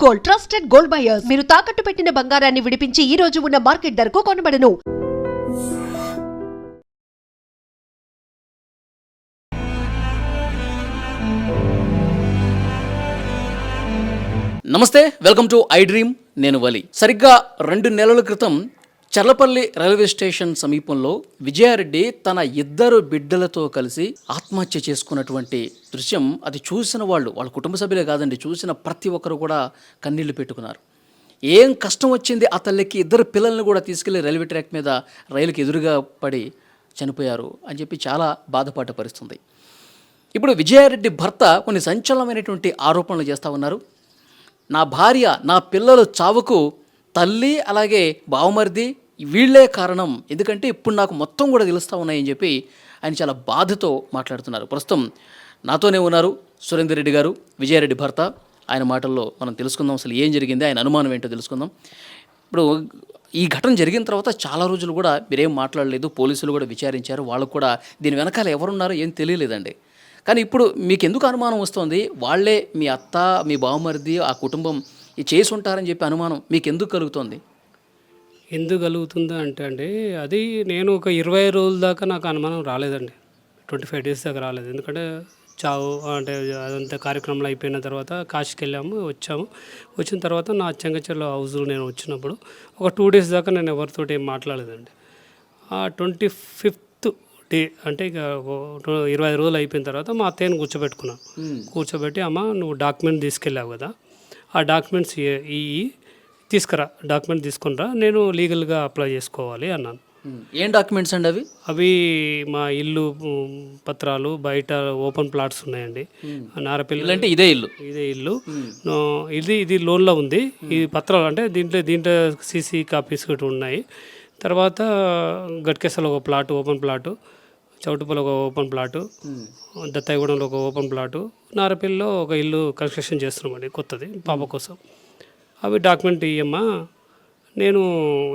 Gold trusted gold buyers. మీరు తాకట్టు పెట్టిన బంగారాన్ని విడిపించి ఈ రోజు ఉన్న మార్కెట్ ధరకు కొనబడను. నమస్తే, వెల్కమ్ టు ఐ డ్రీమ్. నేను వలి. సరిగ్గా 2 నెలల క్రితం చర్లపల్లి రైల్వే స్టేషన్ సమీపంలో విజయారెడ్డి తన 2 బిడ్డలతో కలిసి ఆత్మహత్య చేసుకున్నటువంటి దృశ్యం, అది చూసిన వాళ్ళ కుటుంబ సభ్యులే కాదండి, చూసిన ప్రతి ఒక్కరు కూడా కన్నీళ్లు పెట్టుకున్నారు. ఏం కష్టం వచ్చింది ఆ తల్లికి, 2 పిల్లల్ని కూడా తీసుకెళ్లి రైల్వే ట్రాక్ మీద రైలుకి ఎదురుగా పడి చనిపోయారు అని చెప్పి చాలా బాధపడ్డ పరిస్థితుంది. ఇప్పుడు విజయారెడ్డి భర్త కొన్ని సంచలనమైనటువంటి ఆరోపణలు చేస్తూ ఉన్నారు. నా భార్య, నా పిల్లల చావుకు తల్లి అలాగే బావమరిది వీళ్లే కారణం, ఎందుకంటే ఇప్పుడు నాకు మొత్తం కూడా తెలుస్తూ ఉన్నాయని చెప్పి ఆయన చాలా బాధతో మాట్లాడుతున్నారు. ప్రస్తుతం నాతోనే ఉన్నారు సురేందర్ రెడ్డి గారు, విజయారెడ్డి భర్త. ఆయన మాటల్లో మనం తెలుసుకుందాం అసలు ఏం జరిగింది, ఆయన అనుమానం ఏంటో తెలుసుకుందాం. ఇప్పుడు ఈ ఘటన జరిగిన తర్వాత చాలా రోజులు కూడా మీరేం మాట్లాడలేదు, పోలీసులు కూడా విచారించారు, వాళ్ళకు కూడా దీని వెనకాల ఎవరున్నారో ఏం తెలియలేదండి. కానీ ఇప్పుడు మీకు ఎందుకు అనుమానం వస్తుంది? వాళ్ళే మీ అత్త, మీ బావమరిది, ఆ కుటుంబం చేసి ఉంటారని చెప్పి అనుమానం మీకు ఎందుకు కలుగుతుంది? ఎందుకు కలుగుతుందా అంటే అది నేను ఒక 20 రోజుల దాకా నాకు అనుమానం రాలేదండి. 25 డేస్ దాకా రాలేదు. ఎందుకంటే చావు అంటే అదంతా కార్యక్రమాలు అయిపోయిన తర్వాత కాశీకి వెళ్ళాము, వచ్చిన తర్వాత నా చెంగచెర్ల హౌస్లో నేను వచ్చినప్పుడు ఒక 2 డేస్ దాకా నేను ఎవరితోటి ఏం మాట్లాడలేదండి. ఆ 25th డే అంటే ఇక 20 రోజులు అయిపోయిన తర్వాత మా అత్తయ్యని కూర్చోబెట్టి, అమ్మ నువ్వు డాక్యుమెంట్ తీసుకెళ్ళావు కదా, ఆ డాక్యుమెంట్స్ తీసుకురా, డాక్యుమెంట్ తీసుకునిరా, నేను లీగల్గా అప్లై చేసుకోవాలి అన్నాను. ఏం డాక్యుమెంట్స్ అండి అవి? అవి మా ఇల్లు పత్రాలు, బయట ఓపెన్ ప్లాట్స్ ఉన్నాయండి. నారపల్లి అంటే ఇదే ఇల్లు ఇది లోన్లో ఉంది. ఈ పత్రాలు అంటే దీంట్లో సీసీ కాపీస్ కూడా ఉన్నాయి. తర్వాత గట్కేసలో ఒక ప్లాట్, ఓపెన్ ప్లాటు, చౌటుపల్లి ఒక ఓపెన్ ప్లాటు, దత్తాయిగూడెంలో ఒక ఓపెన్ ప్లాటు, నారపల్లిలో ఒక ఇల్లు కన్స్ట్రక్షన్ చేస్తున్నామండి కొత్తది పాప కోసం. అవి డాక్యుమెంట్ ఇయ్యమ్మా, నేను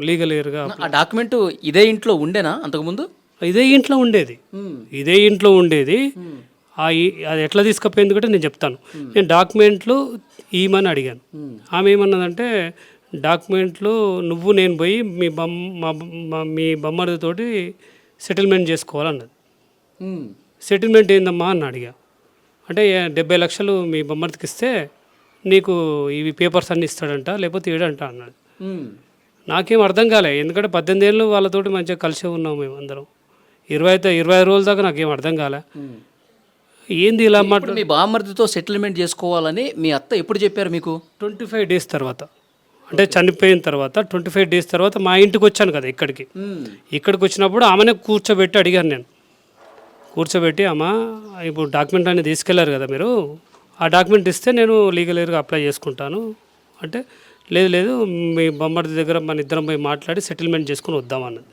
లీగల్ ఇయర్గా. ఆ డాక్యుమెంట్ ఇదే ఇంట్లో ఉండేనా అంతకుముందు? ఇదే ఇంట్లో ఉండేది. అది ఎట్లా తీసుకపోయింది కూడా నేను చెప్తాను. నేను డాక్యుమెంట్లు ఇవ్వమని అడిగాను. ఆమె ఏమన్నదంటే, డాక్యుమెంట్లు నువ్వు నేను పోయి మీ బొమ్మడితోటి సెటిల్మెంట్ చేసుకోవాలన్నది. సెటిల్మెంట్ ఏందమ్మా అని అడిగా. అంటే 70 లక్షలు మీ బొమ్మడికి ఇస్తే నీకు ఇవి పేపర్స్ అన్నీ ఇస్తాడంట, లేకపోతే ఇవ్వడంట అన్నాడు. నాకేం అర్థం కాలే, ఎందుకంటే 18 ఏళ్ళు వాళ్ళతోటి మంచిగా కలిసి ఉన్నాం మేము అందరం. 20 రోజుల దాకా నాకేం అర్థం కాలే. ఏంది ఇలా మాట. మీ బామ్మర్దితో సెటిల్మెంట్ చేసుకోవాలని మీ అత్త ఎప్పుడు చెప్పారు మీకు? 25 డేస్ తర్వాత, అంటే చనిపోయిన తర్వాత 25 డేస్ తర్వాత మా ఇంటికి వచ్చాను కదా ఇక్కడికి వచ్చినప్పుడు ఆమెనే కూర్చోబెట్టి అడిగాను నేను. కూర్చోబెట్టి, అమ్మ ఇప్పుడు డాక్యుమెంట్ అనేది తీసుకెళ్లారు కదా మీరు, ఆ డాక్యుమెంట్ ఇస్తే నేను లీగల్ ఇయర్గా అప్లై చేసుకుంటాను అంటే, లేదు మీ బొమ్మడి దగ్గర మన ఇద్దరం పోయి మాట్లాడి సెటిల్మెంట్ చేసుకుని వద్దామన్నది.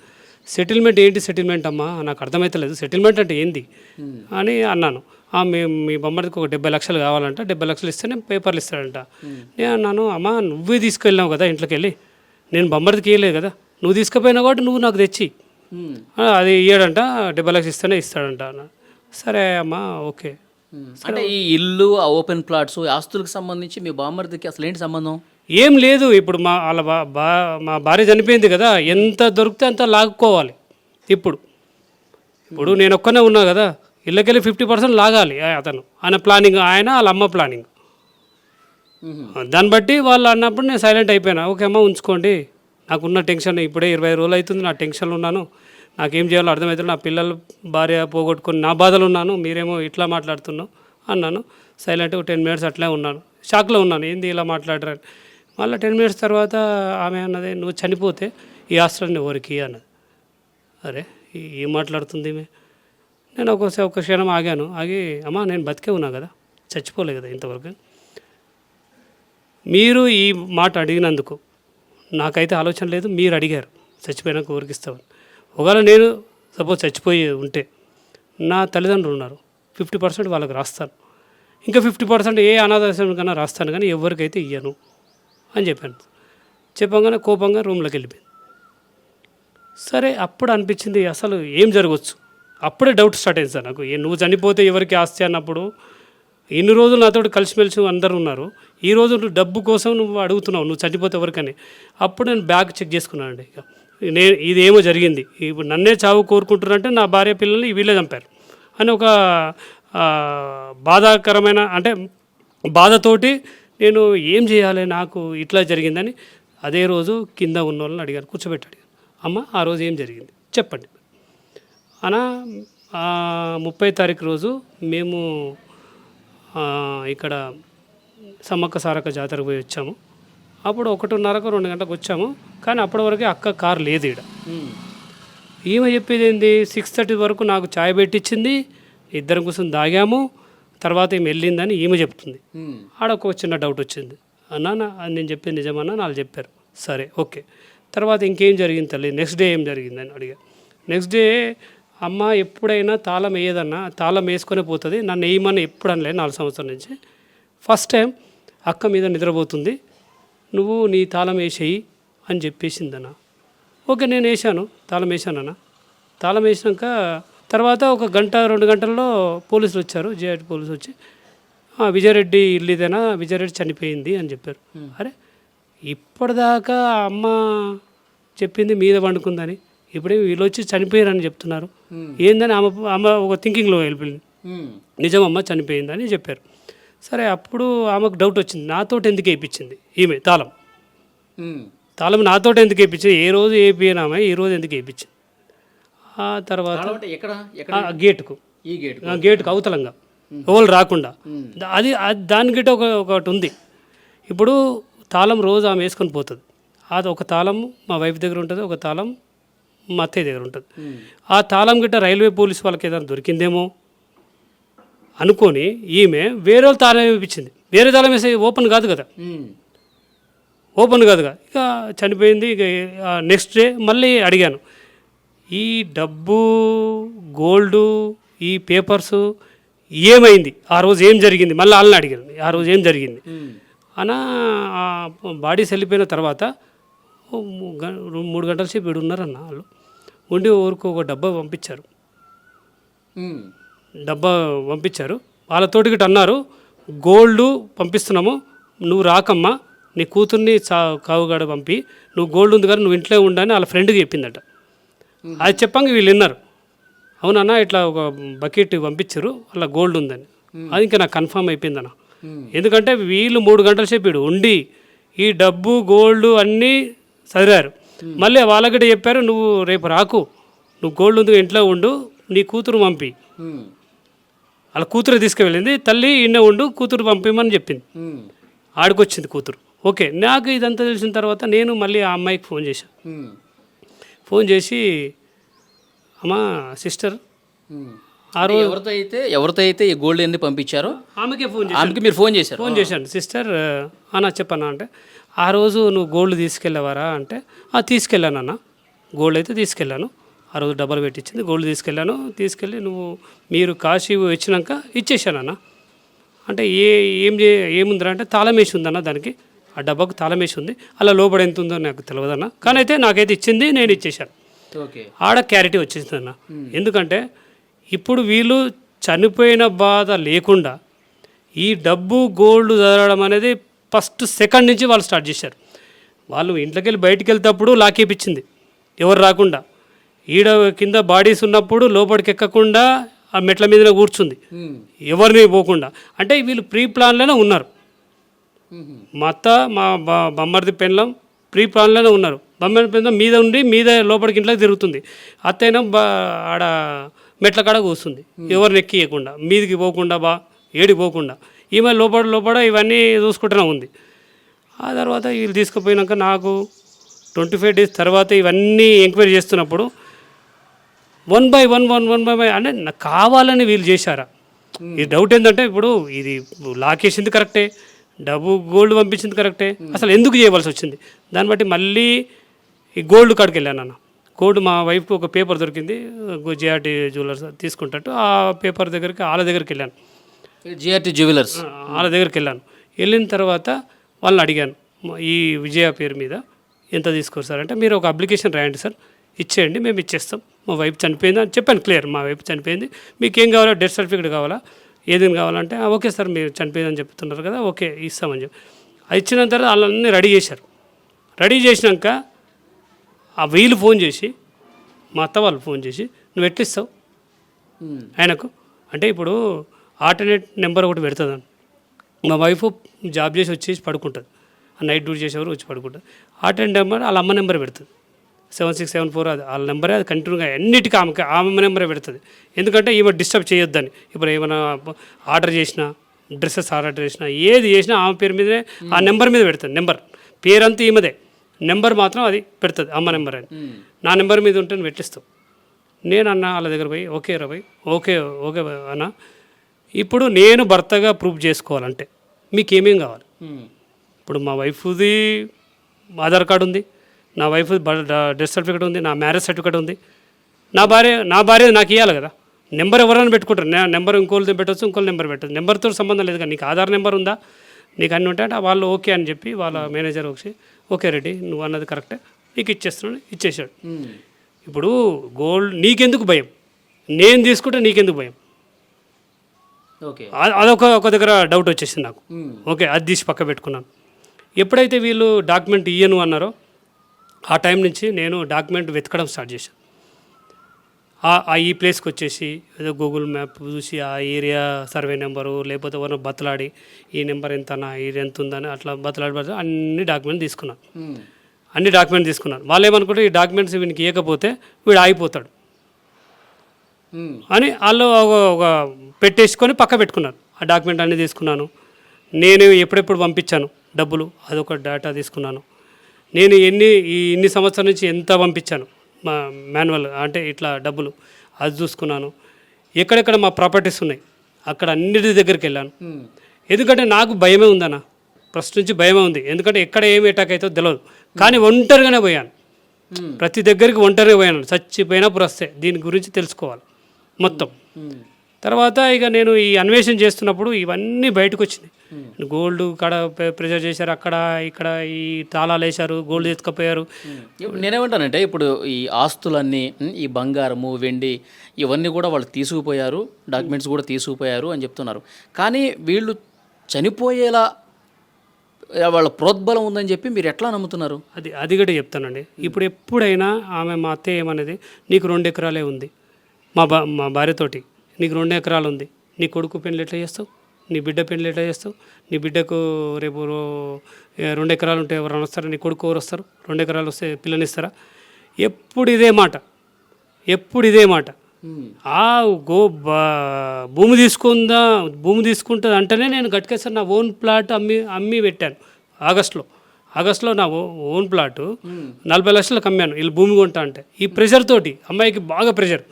సెటిల్మెంట్ ఏంటి సెటిల్మెంట్ అమ్మా, నాకు అర్థమైతలేదు, సెటిల్మెంట్ అంటే ఏంది అని అన్నాను. మీ బొమ్మడికి ఒక 70 లక్షలు కావాలంట, 70 లక్షలు ఇస్తే నేను పేపర్లు ఇస్తాడంట. నేను అన్నాను, అమ్మ నువ్వే తీసుకెళ్ళినావు కదా ఇంట్లోకి వెళ్ళి, నేను బొమ్మడికి ఇవ్వలేదు కదా, నువ్వు తీసుకుపోయినా కాబట్టి నువ్వు నాకు తెచ్చి అది ఇయ్యాడంట, 70 లక్షలు ఇస్తేనే ఇస్తాడంట అన్న. సరే అమ్మా, ఓకే. అంటే ఈ ఇల్లు, ఆ ఓపెన్ ప్లాట్స్, ఆస్తులకు సంబంధించి మీ బామ్మర్దికి అసలు ఏంటి సంబంధం? ఏం లేదు. ఇప్పుడు మా భార్య చనిపోయింది కదా, ఎంత దొరికితే అంత లాక్కోవాలి. ఇప్పుడు నేను ఒక్కనే ఉన్నా కదా, ఇళ్ళకెళ్ళి 50% లాగాలి అతను. ఆయన ప్లానింగ్, వాళ్ళ అమ్మ ప్లానింగ్. దాన్ని బట్టి వాళ్ళు అన్నప్పుడు నేను సైలెంట్ అయిపోయినా. ఓకే అమ్మ ఉంచుకోండి, నాకున్న టెన్షన్ ఇప్పుడే 20 రోజులు అవుతుంది, నా టెన్షన్లో ఉన్నాను, నాకేం చేయాలో అర్థమవుతుంది, నా పిల్లల భార్య పోగొట్టుకొని నా బాధలు ఉన్నాను, మీరేమో ఇట్లా మాట్లాడుతున్నావు అన్నాను. సైలెంట్గా 10 మినిట్స్ అట్లే ఉన్నాను, షాక్లో ఉన్నాను, ఏంది ఇలా మాట్లాడరని. మళ్ళీ 10 మినిట్స్ తర్వాత ఆమె అన్నది, నువ్వు చనిపోతే ఈ ఆస్తులన్నీ ఎవరికి అన్నది. అరే ఏం మాట్లాడుతుంది ఈమె. నేను ఒక క్షణం ఆగి, అమ్మ నేను బతికే ఉన్నా కదా, చచ్చిపోలే కదా ఇంతవరకు. మీరు ఈ మాట అడిగినందుకు నాకైతే ఆలోచన లేదు, మీరు అడిగారు చచ్చిపోయినాక ఊరికి ఇస్తామని. ఒకవేళ నేను సపోజ్ చచ్చిపోయి ఉంటే నా తల్లిదండ్రులు ఉన్నారు, 50% వాళ్ళకి రాస్తాను, ఇంకా 50% ఏ అనాథాశ్రమం రాస్తాను, కానీ ఎవరికైతే ఇయ్యను అని చెప్పగానే కోపంగా రూమ్లోకి వెళ్ళిపోయింది. సరే అప్పుడు అనిపించింది అసలు ఏం జరగవచ్చు. అప్పుడే డౌట్ స్టార్ట్ అయింది సార్ నాకు. నువ్వు చనిపోతే ఎవరికి ఆస్తి అన్నప్పుడు ఇన్ని రోజులు నాతో కలిసిమెలిసి అందరూ ఉన్నారు, ఈ రోజు నువ్వు డబ్బు కోసం నువ్వు అడుగుతున్నావు, నువ్వు చనిపోతే ఎవరికని. అప్పుడు నేను బ్యాగ్ చెక్ చేసుకున్నాను అండి. ఇక నేను ఇది ఏమో జరిగింది, ఇప్పుడు నన్నే చావు కోరుకుంటున్నారంటే నా భార్య పిల్లల్ని వీళ్ళే చంపారు అని ఒక బాధాకరమైన అంటే బాధతోటి నేను ఏం చేయాలి, నాకు ఇట్లా జరిగిందని అదే రోజు కింద ఉన్న వాళ్ళని అడిగాను, కూర్చోబెట్టి అమ్మ ఆ రోజు ఏం జరిగింది చెప్పండి అన్న. 30 తారీఖు రోజు మేము ఇక్కడ సమ్మక్క సారక్క జాతరకు పోయి వచ్చాము. అప్పుడు 1:30కు 2 గంటలకు వచ్చాము, కానీ అప్పటి వరకు అక్క కారు లేదు ఇక్కడ. ఈమె చెప్పేది ఏంది, 6:30 వరకు నాకు ఛాయ్ పెట్టించింది, ఇద్దరం కూర్చొని దాగాము, తర్వాత ఈమె వెళ్ళిందని ఈమె చెప్తుంది. ఆడ ఒక చిన్న డౌట్ వచ్చింది, అన్న నేను చెప్పేది నిజమన్నా, వాళ్ళు చెప్పారు. సరే ఓకే. తర్వాత ఇంకేం జరిగింది తల్లి, నెక్స్ట్ డే ఏం జరిగిందని అడిగా. నెక్స్ట్ డే అమ్మ ఎప్పుడైనా తాళం వేయదన్నా, తాళం వేసుకొని పోతుంది, నన్ను వేయమని ఎప్పుడు అనలేదు 4 సంవత్సరాల నుంచి. ఫస్ట్ టైం అక్క మీద నిద్రపోతుంది, నువ్వు నీ తాళం వేసేయి అని చెప్పేసిందన్న. ఓకే నేను వేసాను, తాళం వేసానన్న. తాళం వేసినాక తర్వాత 1 గంట 2 గంటల్లో పోలీసులు వచ్చారు, జిఆర్టీ పోలీసులు వచ్చి విజయరెడ్డి ఇల్లు ఇదేనా, విజయరెడ్డి చనిపోయింది అని చెప్పారు. అరే ఇప్పటిదాకా అమ్మ చెప్పింది మీద పండుకుందని, ఇప్పుడే వీళ్ళు వచ్చి చనిపోయారని చెప్తున్నారు ఏందని అమ్మ ఒక థింకింగ్లో వెళ్ళిపోయింది. నిజమమ్మ చనిపోయిందని చెప్పారు. సరే అప్పుడు ఆమెకు డౌట్ వచ్చింది, నాతోటి ఎందుకు వేయించింది ఈమె తాళం నాతోటి ఎందుకు వేయించింది, ఏ రోజు వేయినామే ఈ రోజు ఎందుకు వేయించింది. ఆ తర్వాత గేటుకు గేటుకు అవతలంగా ఎవరు రాకుండా అది దాని గిట్ట ఒకటి ఉంది. ఇప్పుడు తాళం రోజు ఆమె వేసుకొని పోతుంది, అది ఒక తాళం మా వైఫ్ దగ్గర ఉంటుంది, ఒక తాళం మా అత్తయ్య దగ్గర ఉంటుంది. ఆ తాళం గిట్ట రైల్వే పోలీస్ వాళ్ళకి ఏదైనా దొరికిందేమో అనుకొని ఈమె వేరే వాళ్ళు తాళం వేయించింది. వేరే తాళం వేసే ఓపెన్ కాదు కదా, ఇక చనిపోయింది. ఇక నెక్స్ట్ డే మళ్ళీ అడిగాను, ఈ డబ్బు గోల్డు ఈ పేపర్సు ఏమైంది, ఆ రోజు ఏం జరిగింది, మళ్ళీ వాళ్ళని అడిగాను ఆ రోజు ఏం జరిగింది అనా. బాడీస్ వెళ్ళిపోయిన తర్వాత 3 గంటల సేపు ఉన్నారన్న వాళ్ళు. ఉండి ఊరికి ఒక డబ్బా పంపించారు. వాళ్ళతోటి గిట్ట అన్నారు, గోల్డ్ పంపిస్తున్నాము, నువ్వు రాకమ్మా, నీ కూతుర్ని కావుగాడ పంపి, నువ్వు గోల్డ్ ఉంది కానీ నువ్వు ఇంట్లో ఉండని వాళ్ళ ఫ్రెండ్కి చెప్పిందట. అది చెప్పంగా వీళ్ళు విన్నారు, అవునన్నా ఇట్లా ఒక బకెట్ పంపించారు అలా గోల్డ్ ఉందని. అది ఇంకా నాకు కన్ఫర్మ్ అయిపోయిందన్న. ఎందుకంటే వీళ్ళు 3 గంటల సేపు ఉండి ఈ డబ్బు గోల్డ్ అన్నీ చదివారు. మళ్ళీ వాళ్ళకిட்ட చెప్పారు, నువ్వు రేపు రాకు, నువ్వు గోల్డ్ ఉంది ఇంట్లో ఉండు, నీ కూతురు పంపి. వాళ్ళ కూతురు తీసుకువెళ్ళింది, తల్లి ఇన్నే ఉండు, కూతురు పంపిమని చెప్పింది. ఆడికొచ్చింది కూతురు. ఓకే, నాకు ఇదంతా తెలిసిన తర్వాత నేను మళ్ళీ ఆ అమ్మాయికి ఫోన్ చేసి అమ్మా సిస్టర్ ఆ రోజు ఎవరితో అయితే ఈ గోల్డ్ ఎన్ని పంపించారో ఆమెకి మీరు ఫోన్ చేశాను. సిస్టర్ అన్న చెప్పన్నా అంటే, ఆ రోజు నువ్వు గోల్డ్ తీసుకెళ్ళావారా అంటే, తీసుకెళ్ళానన్న, గోల్డ్ అయితే తీసుకెళ్ళాను, ఆ రోజు డబ్బులు పెట్టించింది, గోల్డ్ తీసుకెళ్ళి మీరు కాశీ వచ్చినాక ఇచ్చేసానన్న. అంటే ఏముందిరా అంటే తాళం వేసి ఉందన్న, దానికి ఆ డబ్బాకు తాళం వేసి ఉంది, అలా లోపల ఎంత ఉందో నాకు తెలియదన్న, కానీ అయితే నాకైతే ఇచ్చింది, నేను ఇచ్చేసాను. ఆడ క్లారిటీ వచ్చేసిందన్న. ఎందుకంటే ఇప్పుడు వీళ్ళు చనిపోయిన బాధ లేకుండా ఈ డబ్బు గోల్డ్ చదవడం అనేది ఫస్ట్ సెకండ్ నుంచి వాళ్ళు స్టార్ట్ చేశారు. వాళ్ళు ఇంట్లోకి వెళ్ళి బయటికి వెళ్తేప్పుడు లాకేపించింది, ఎవరు రాకుండా. ఈడ కింద బాడీస్ ఉన్నప్పుడు లోపలికి ఎక్కకుండా ఆ మెట్ల మీదనే కూర్చుంది, ఎవరిని పోకుండా. అంటే వీళ్ళు ప్రీ ప్లాన్లోనే ఉన్నారు. మా అత్త మా బొమ్మర్ది పెళ్ళం ప్రీ ప్లాన్లోనే ఉన్నారు. బొమ్మర్ది పెళ్ళం మీద ఉండి మీద లోపలికి ఇంట్లోకి తిరుగుతుంది, అత్తైనా ఆడ మెట్ల కాడ కూర్చుంది, ఎవరిని ఎక్కియకుండా, మీదికి పోకుండా ఏడికి పోకుండా. ఈమె లోపల ఇవన్నీ చూసుకుంటూనే ఉంది. ఆ తర్వాత వీళ్ళు తీసుకుపోయినాక నాకు 25 డేస్ తర్వాత ఇవన్నీ ఎంక్వైరీ చేస్తున్నప్పుడు 1 by 1 అంటే నాకు కావాలని వీళ్ళు చేశారా? ఈ డౌట్ ఏంటంటే, ఇప్పుడు ఇది లాకేసింది కరెక్టే, డబ్బు గోల్డ్ పంపించింది కరెక్టే, అసలు ఎందుకు చేయవలసి వచ్చింది? దాన్ని బట్టి మళ్ళీ ఈ గోల్డ్ కాడికి వెళ్ళాను అన్న. గోల్డ్ మా వైఫ్కి ఒక పేపర్ దొరికింది, జిఆర్టీ జ్యువెలర్స్ తీసుకుంటట్టు, ఆ పేపర్ దగ్గరికి వాళ్ళ దగ్గరికి వెళ్ళాను, జిఆర్టీ జ్యువెలర్స్ వాళ్ళ దగ్గరికి వెళ్ళిన తర్వాత వాళ్ళని అడిగాను, ఈ విజయ పేరు మీద ఎంత తీసుకోరు సార్ అంటే, మీరు ఒక అప్లికేషన్ రాయండి సార్, ఇచ్చేయండి, మేము ఇచ్చేస్తాం, మా వైఫ్ చనిపోయింది అని చెప్పాను క్లియర్. మా వైఫ్ చనిపోయింది, మీకు ఏం కావాలా, డెత్ సర్టిఫికేట్ కావాలా, ఏదైనా కావాలంటే ఓకే సార్ మీరు చనిపోయిందని చెప్తున్నారు కదా ఓకే ఇస్తామని చెప్పి అది ఇచ్చిన తర్వాత వాళ్ళన్నీ రెడీ చేశారు. రెడీ చేసినాక ఆ వీళ్ళు ఫోన్ చేసి మా అత్త వాళ్ళు ఫోన్ చేసి నువ్వు ఎట్లిస్తావు ఆయనకు అంటే ఇప్పుడు ఆల్టర్నేట్ నెంబర్ ఒకటి పెడుతుందని మా వైఫ్ జాబ్ చేసి వచ్చేసి పడుకుంటుంది నైట్ డ్యూటీ చేసేవారు వచ్చి పడుకుంటుంది ఆల్టర్నేట్ నెంబర్ వాళ్ళ అమ్మ నెంబర్ పెడుతుంది 7674 అది వాళ్ళ నెంబరే అది కంటిన్యూగా అన్నిటికీ ఆమె నెంబరే పెడుతుంది ఎందుకంటే ఈమె డిస్టర్బ్ చేయొద్దని ఇప్పుడు ఏమైనా ఆర్డర్ చేసినా డ్రెస్సెస్ ఆర్డర్ చేసినా ఏది చేసినా ఆమె పేరు మీదనే ఆ నెంబర్ మీద పెడుతుంది నెంబర్ పేరంతా ఈమెదే నెంబర్ మాత్రం అది పెడుతుంది అమ్మ నెంబర్ అని నా నెంబర్ మీద ఉంటే నువ్వు పెట్టిస్తావు నేను అన్న వాళ్ళ దగ్గర పోయి ఓకే రా పోయి ఓకే ఓకే అన్న ఇప్పుడు నేను భర్తగా ప్రూఫ్ చేసుకోవాలంటే మీకు ఏమేం కావాలి ఇప్పుడు మా వైఫ్ది ఆధార్ కార్డు ఉంది నా వైఫ్ డెత్ సర్టిఫికేట్ ఉంది నా మ్యారేజ్ సర్టిఫికేట్ ఉంది నా భార్య నాకు ఇవ్వాలి కదా నెంబర్ ఎవరైనా పెట్టుకుంటారు నెంబర్ ఇంకోళ్ళది పెట్టచ్చు ఇంకోళ్ళ నెంబర్ పెట్టచ్చు నెంబర్తో సంబంధం లేదు కానీ నీకు ఆధార్ నెంబర్ ఉందా నీకు అన్నీ ఉంటాయి వాళ్ళు ఓకే అని చెప్పి వాళ్ళ మేనేజర్ వచ్చి ఓకే రెడీ నువ్వు అన్నది కరెక్టే నీకు ఇచ్చేస్తున్నాను ఇచ్చేసాడు. ఇప్పుడు గోల్డ్ నీకెందుకు భయం నేను తీసుకుంటే నీకెందుకు భయం ఓకే ఒక దగ్గర డౌట్ వచ్చేసింది నాకు ఓకే అది తీసి పక్క పెట్టుకున్నాను. ఎప్పుడైతే వీళ్ళు డాక్యుమెంట్ ఇయ్యను అన్నారో ఆ టైం నుంచి నేను డాక్యుమెంట్ వెతకడం స్టార్ట్ చేశాను. ఈ ప్లేస్కి వచ్చేసి ఏదో గూగుల్ మ్యాప్ చూసి ఆ ఏరియా సర్వే నెంబరు లేకపోతే ఎవరైనా బతలాడి ఈ నెంబర్ ఎంతనా ఇది ఎంత ఉందని అట్లా బతలాడి అన్ని డాక్యుమెంట్ తీసుకున్నాను. వాళ్ళు ఏమనుకుంటే ఈ డాక్యుమెంట్స్ వీనికి ఇవ్వకపోతే వీడు ఆగిపోతాడు అని వాళ్ళు ఒక పెట్టేసుకొని పక్క పెట్టుకున్నారు. ఆ డాక్యుమెంట్ అన్నీ తీసుకున్నాను. నేను ఎప్పుడెప్పుడు పంపించాను డబ్బులు అదొక డేటా తీసుకున్నాను. నేను ఇన్ని సంవత్సరాల నుంచి ఎంత పంపించాను మా మాన్యువల్ అంటే ఇట్లా డబ్బులు అది చూసుకున్నాను. ఎక్కడెక్కడ మా ప్రాపర్టీస్ ఉన్నాయి అక్కడ అన్నిటి దగ్గరికి వెళ్ళాను. ఎందుకంటే నాకు భయమే ఉందన్న ఫస్ట్ నుంచి భయమే ఉంది. ఎందుకంటే ఎక్కడ ఏమి అటాక్ అవుతుందో తెలియదు కానీ ఒంటరిగానే పోయాను. ప్రతి దగ్గరికి ఒంటరిగా పోయాను. చచ్చిపోయినప్పుడు వస్తే దీని గురించి తెలుసుకోవాలి మొత్తం. తర్వాత ఇక నేను ఈ అన్వేషణ చేస్తున్నప్పుడు ఇవన్నీ బయటకు వచ్చినాయి. గోల్డ్ కాడ ప్రెజర్ చేశారు అక్కడ ఇక్కడ ఈ తాళాలు వేశారు గోల్డ్ ఎత్తుకపోయారు. నేనేమంటానంటే ఇప్పుడు ఈ ఆస్తులన్నీ ఈ బంగారము వెండి ఇవన్నీ కూడా వాళ్ళు తీసుకుపోయారు డాక్యుమెంట్స్ కూడా తీసుకుపోయారు అని చెప్తున్నారు. కానీ వీళ్ళు చనిపోయేలా వాళ్ళ ప్రోద్బలం ఉందని చెప్పి మీరు ఎట్లా నమ్ముతున్నారు? అది కూడా చెప్తానండి. ఇప్పుడు ఎప్పుడైనా మా అత్తయ్య ఏమనేది నీకు 2 ఎకరాలే ఉంది మా భార్యతోటి నీకు 2 ఎకరాలు ఉంది నీ కొడుకు పెళ్ళి ఎట్లా చేస్తావు నీ బిడ్డ పెళ్ళి ఎట్లా చేస్తావు నీ బిడ్డకు రేపు 2 ఎకరాలు ఉంటే ఎవరైనా వస్తారా నీ కొడుకు ఎవరు వస్తారు 2 ఎకరాలు వస్తే పిల్లనిస్తారా ఎప్పుడు ఇదే మాట భూమి తీసుకుంటుంది అంటేనే నేను గట్కేసారి నా ఓన్ ప్లాట్ అమ్మి పెట్టాను. ఆగస్టులో నా ఓన్ ప్లాట్ 40 లక్షలకు అమ్మాను వీళ్ళు భూమి కొంటా అంటే. ఈ ప్రెషర్ తోటి అమ్మాయికి బాగా ప్రెషర్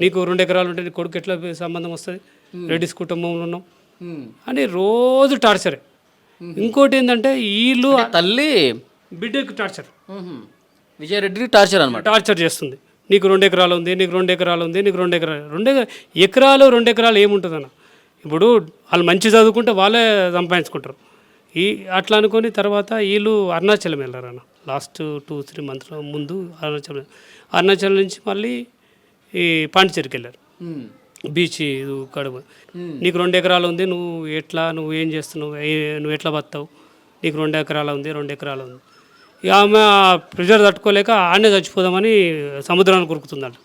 నీకు 2 ఎకరాలు ఉంటే నీ కొడుకు ఎట్లా సంబంధం వస్తుంది రెడ్డిస్ కుటుంబంలో ఉన్నాం అని రోజు టార్చరే. ఇంకోటి ఏంటంటే వీళ్ళు తల్లి బిడ్డకి టార్చర్ విజయారెడ్డికి టార్చర్ అనమాట టార్చర్ చేస్తుంది. నీకు 2 ఎకరాలు ఉంది నీకు 2 ఎకరాలు ఉంది నీకు 2 ఎకరాలు 2 ఎకరాలు ఏముంటుందన్న. ఇప్పుడు వాళ్ళు మంచి చదువుకుంటే వాళ్ళే సంపాదించుకుంటారు. అట్లా అనుకొని తర్వాత వీళ్ళు అరుణాచలం వెళ్ళారు అన్న లాస్ట్ 2-3 మంత్స్ ముందు అరుణాచలం నుంచి మళ్ళీ ఈ పాండిచేరికి వెళ్ళారు బీచ్ కడుపు. నీకు 2 ఎకరాలు ఉంది నువ్వు ఏం చేస్తున్నావు నువ్వు ఎట్లా బతావు నీకు 2 ఎకరాలు ఉంది 2 ఎకరాలు ఉంది. ఇక ఆమె ప్రెషర్ తట్టుకోలేక ఆడనే చచ్చిపోదామని సముద్రాన్ని కొరుకుతుందంట.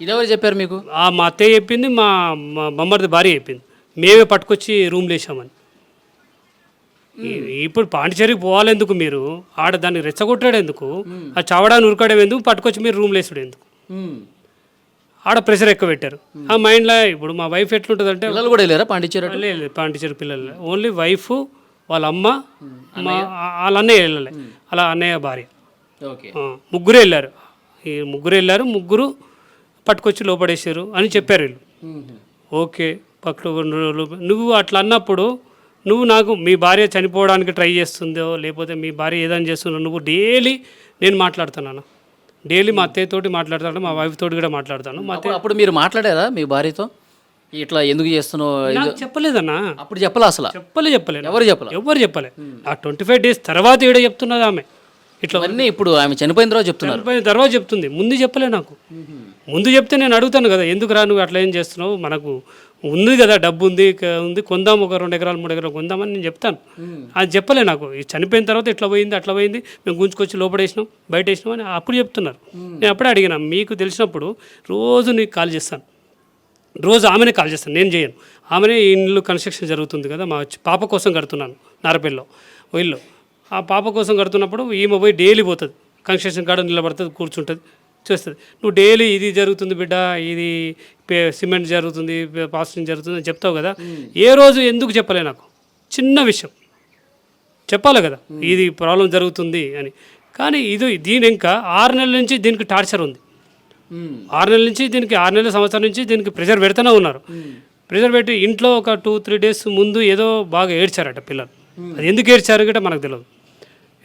ఇదెవరు చెప్పారు మీకు? మా అత్తయ్య చెప్పింది మా బొమ్మర్ది భార్య చెప్పింది. మేమే పట్టుకొచ్చి రూమ్లో వేసామని. ఇప్పుడు పాండిచేరికి పోవాలి ఎందుకు మీరు ఆడ దాన్ని రెచ్చగొట్టాడు ఎందుకు ఆ చవడాన్ని ఉరకడం ఎందుకు పట్టుకొచ్చి మీరు రూమ్లో వేసాడు ఎందుకు ఆడ ప్రెషర్ ఎక్కువ పెట్టారు ఆ మైండ్లో. ఇప్పుడు మా వైఫ్ ఎట్లుంటుంది అంటే పిల్లలు కూడా వెళ్ళారా పాండిచేరి? పాండిచేరి పిల్లలు ఓన్లీ వైఫ్ వాళ్ళ అమ్మ వాళ్ళ అన్నయ్య వెళ్ళలే అలా అన్నయ్య భార్య ముగ్గురే వెళ్ళారు. ముగ్గురు పట్టుకొచ్చి లోపడేసారు అని చెప్పారు వీళ్ళు. ఓకే పక్కన నువ్వు అట్లా అన్నప్పుడు నాకు మీ భార్య చనిపోవడానికి ట్రై చేస్తుందో లేకపోతే మీ భార్య ఏదైనా చేస్తుందో నువ్వు డైలీ నేను మాట్లాడుతున్నాను. డైలీ మా అత్తయ్యతోటి మాట్లాడతాను మా వైఫ్ తోటి కూడా మాట్లాడతాను. మా అత్తయ్య అప్పుడు మీరు మాట్లాడారా మీ భార్యతో ఇట్లా ఎందుకు చేస్తున్నావు? చెప్పలేదన్నా అప్పుడు చెప్పలే అసలు చెప్పలేదు ఎవరు చెప్పలే. ఆ 25 days తర్వాత ఏడో చెప్తున్నది ఆమె ఇట్లా అన్నీ. ఇప్పుడు ఆమె చనిపోయిన తర్వాత చెప్తుంది. ముందు చెప్పలే నాకు. ముందు చెప్తే నేను అడుగుతాను కదా ఎందుకు రా నువ్వు అట్లా ఏం చేస్తున్నావు మనకు ఉంది కదా, డబ్బు ఉంది ఉంది, కొందాం, ఒక 2 ఎకరాలు 3 ఎకరాలు కొందామని నేను చెప్తాను. అది చెప్పలే నాకు. చనిపోయిన తర్వాత ఇట్లా పోయింది అట్లా పోయింది, మేము గుంజుకొచ్చి లోపడేసినాం బయట వేసినాం అని అప్పుడు చెప్తున్నారు. నేను అప్పుడే అడిగినా, మీకు తెలిసినప్పుడు రోజు నీకు కాల్ చేస్తాను, రోజు ఆమెనే కాల్ చేస్తాను, నేను చేయను. ఆమెనే ఇల్లు కన్స్ట్రక్షన్ జరుగుతుంది కదా, మా పాప కోసం కడుతున్నాను నారపల్లిలో ఇల్లు. ఆ పాప కోసం కడుతున్నప్పుడు ఈమె పోయి డైలీ పోతుంది, కన్స్ట్రక్షన్ కాడ నిలబడుతుంది, కూర్చుంటుంది, చేస్తుంది. నువ్వు డైలీ ఇది జరుగుతుంది బిడ్డ, ఇది సిమెంట్ జరుగుతుంది, ప్లాస్టింగ్ జరుగుతుంది అని చెప్తావు కదా, ఏ రోజు ఎందుకు చెప్పలే నాకు? చిన్న విషయం చెప్పాలి కదా, ఇది ప్రాబ్లం జరుగుతుంది అని. కానీ దీని ఇంకా 6 నెలల నుంచి దీనికి టార్చర్ ఉంది. 6 నెలల నుంచి దీనికి, 6 నెలల సంవత్సరం నుంచి దీనికి ప్రెషర్ పెడుతూనే ఉన్నారు. ప్రెషర్ పెట్టి ఇంట్లో ఒక 2-3 డేస్ ముందు ఏదో బాగా ఏడ్చారట పిల్లలు. అది ఎందుకు ఏడ్చారు గిట్ట మనకు తెలియదు,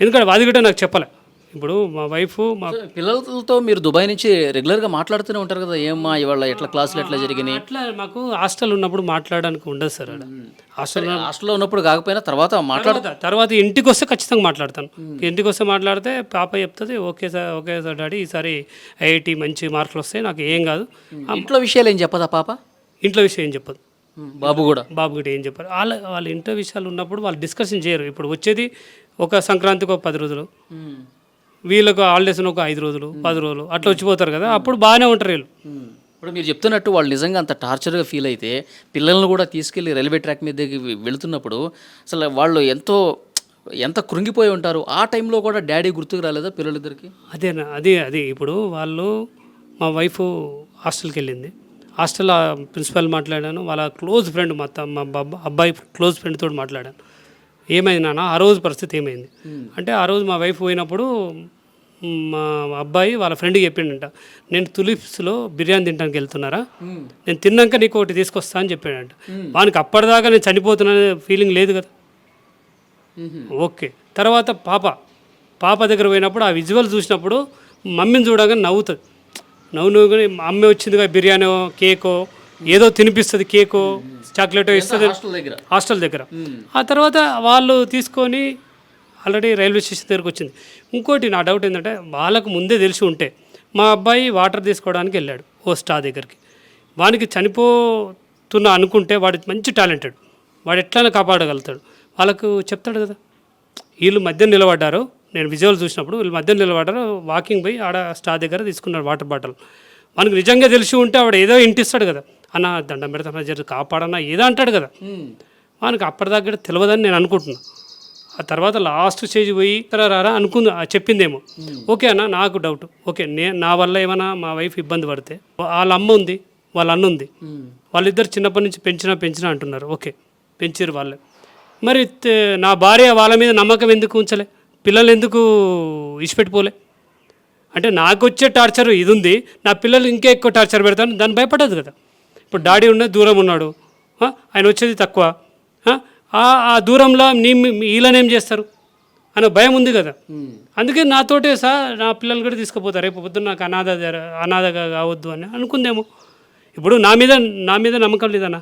ఎందుకంటే అది గిట్ట నాకు చెప్పలే. ఇప్పుడు మా వైఫ్ మా పిల్లలతో మీరు దుబాయ్ నుంచి రెగ్యులర్గా మాట్లాడుతూనే ఉంటారు కదా, ఏమ్మా ఇవాళ ఎట్లా క్లాసులు ఎట్లా జరిగినాయి? అట్లా మాకు హాస్టల్ ఉన్నప్పుడు మాట్లాడడానికి ఉండదు సార్. హాస్టల్లో ఉన్నప్పుడు కాకపోయినా తర్వాత ఇంటికి వస్తే ఖచ్చితంగా మాట్లాడతాను. ఇంటికి వస్తే మాట్లాడితే పాప చెప్తుంది, ఓకే సార్ డాడీ, ఈసారి ఐఐటి మంచి మార్కులు వస్తాయి, నాకు ఏం కాదు. ఇంట్లో విషయాలు ఏం చెప్పదా పాప? ఇంట్లో విషయం ఏం చెప్పదు. బాబు కూడా ఏం చెప్పారు. వాళ్ళ ఇంట్లో విషయాలు ఉన్నప్పుడు వాళ్ళు డిస్కషన్ చేయరు. ఇప్పుడు వచ్చేది ఒక సంక్రాంతికి ఒక 10 రోజులు, వీళ్ళకు హాలిడేస్ ఒక 5 రోజులు 10 రోజులు అట్లా వచ్చిపోతారు కదా, అప్పుడు బాగానే ఉంటారు వీళ్ళు. ఇప్పుడు మీరు చెప్తున్నట్టు వాళ్ళు నిజంగా అంత టార్చర్గా ఫీల్ అయితే పిల్లల్ని కూడా తీసుకెళ్ళి రైల్వే ట్రాక్ మీద వెళుతున్నప్పుడు అసలు వాళ్ళు ఎంత కృంగిపోయి ఉంటారు. ఆ టైంలో కూడా డాడీ గుర్తుకు రాలేదా పిల్లలిద్దరికి? అదే ఇప్పుడు వాళ్ళు, మా వైఫ్ హాస్టల్కి వెళ్ళింది, హాస్టల్ ప్రిన్సిపల్ మాట్లాడాను, వాళ్ళ క్లోజ్ ఫ్రెండ్ మా అబ్బాయి క్లోజ్ ఫ్రెండ్ తోటి మాట్లాడాను. ఏమైంది నాన్న ఆ రోజు పరిస్థితి ఏమైంది అంటే, ఆ రోజు మా వైఫ్ పోయినప్పుడు మా అబ్బాయి వాళ్ళ ఫ్రెండ్కి చెప్పిండంట, నేను తులిప్స్లో బిర్యానీ తినడానికి వెళ్తున్నారా, నేను తిన్నాక నీకు ఒకటి తీసుకొస్తా అని చెప్పాడంట. వానికి అప్పటిదాకా నేను చనిపోతున్నా ఫీలింగ్ లేదు కదా. ఓకే, తర్వాత పాప దగ్గర పోయినప్పుడు ఆ విజువల్ చూసినప్పుడు మమ్మీని చూడగానే నవ్వుతుంది. నవ్వుగానే అమ్మ వచ్చిందిగా బిర్యానో కేకో ఏదో తినిపిస్తుంది, కేకో చాక్లెటో ఇస్తుంది హాస్టల్ దగ్గర. ఆ తర్వాత వాళ్ళు తీసుకొని ఆల్రెడీ రైల్వే స్టేషన్ దగ్గరకు వచ్చింది. ఇంకోటి నా డౌట్ ఏంటంటే, వాళ్ళకు ముందే తెలిసి ఉంటే మా అబ్బాయి వాటర్ తీసుకోవడానికి వెళ్ళాడు ఓ స్టా దగ్గరికి, వానికి చనిపోతున్నా అనుకుంటే వాడి మంచి టాలెంటెడ్, వాడు ఎట్లైనా కాపాడగలుగుతాడు, వాళ్ళకు చెప్తాడు కదా. వీళ్ళు మధ్య నిలబడ్డారు, నేను విజువల్ చూసినప్పుడు వీళ్ళు మధ్య నిలబడ్డారు, వాకింగ్ పోయి ఆడ స్టా దగ్గర తీసుకున్నాడు వాటర్ బాటిల్. మనకు నిజంగా తెలిసి ఉంటే వాడు ఏదో ఇంటిస్తాడు కదా, అన్న దండం పెడతాను జర కాపాడన్నా ఏదో అంటాడు కదా. మనకు అప్పటిదాకా తెలియదని నేను అనుకుంటున్నా. ఆ తర్వాత లాస్ట్ స్టేజ్ పోయి రారా చెప్పిందేమో. ఓకే అన్న, నాకు డౌట్, ఓకే నా వల్ల ఏమైనా మా వైఫ్ ఇబ్బంది పడితే, వాళ్ళ అమ్మ ఉంది వాళ్ళ అన్న ఉంది, వాళ్ళిద్దరు చిన్నప్పటి నుంచి పెంచినా అంటున్నారు. ఓకే, పెంచారు వాళ్ళే. మరి నా భార్య వాళ్ళ మీద నమ్మకం ఎందుకు ఉంచలే, పిల్లలు ఎందుకు ఇచ్చిపెట్టిపోలే? అంటే నాకు వచ్చే టార్చర్ ఇది ఉంది, నా పిల్లలు ఇంకా ఎక్కువ టార్చర్ పెడతాను, దాన్ని భయపడదు కదా. ఇప్పుడు డాడీ ఉన్నది దూరం ఉన్నాడు, ఆయన వచ్చేది తక్కువ, ఆ దూరంలో వీళ్ళనేం చేస్తారు అనే భయం ఉంది కదా. అందుకే నాతోటే నా పిల్లలు కూడా తీసుకుపోతారు, రేపు పొద్దున్న నాకు అనాథగా కావద్దు అని అనుకుందేమో. ఇప్పుడు నా మీద నమ్మకం లేదన్నా,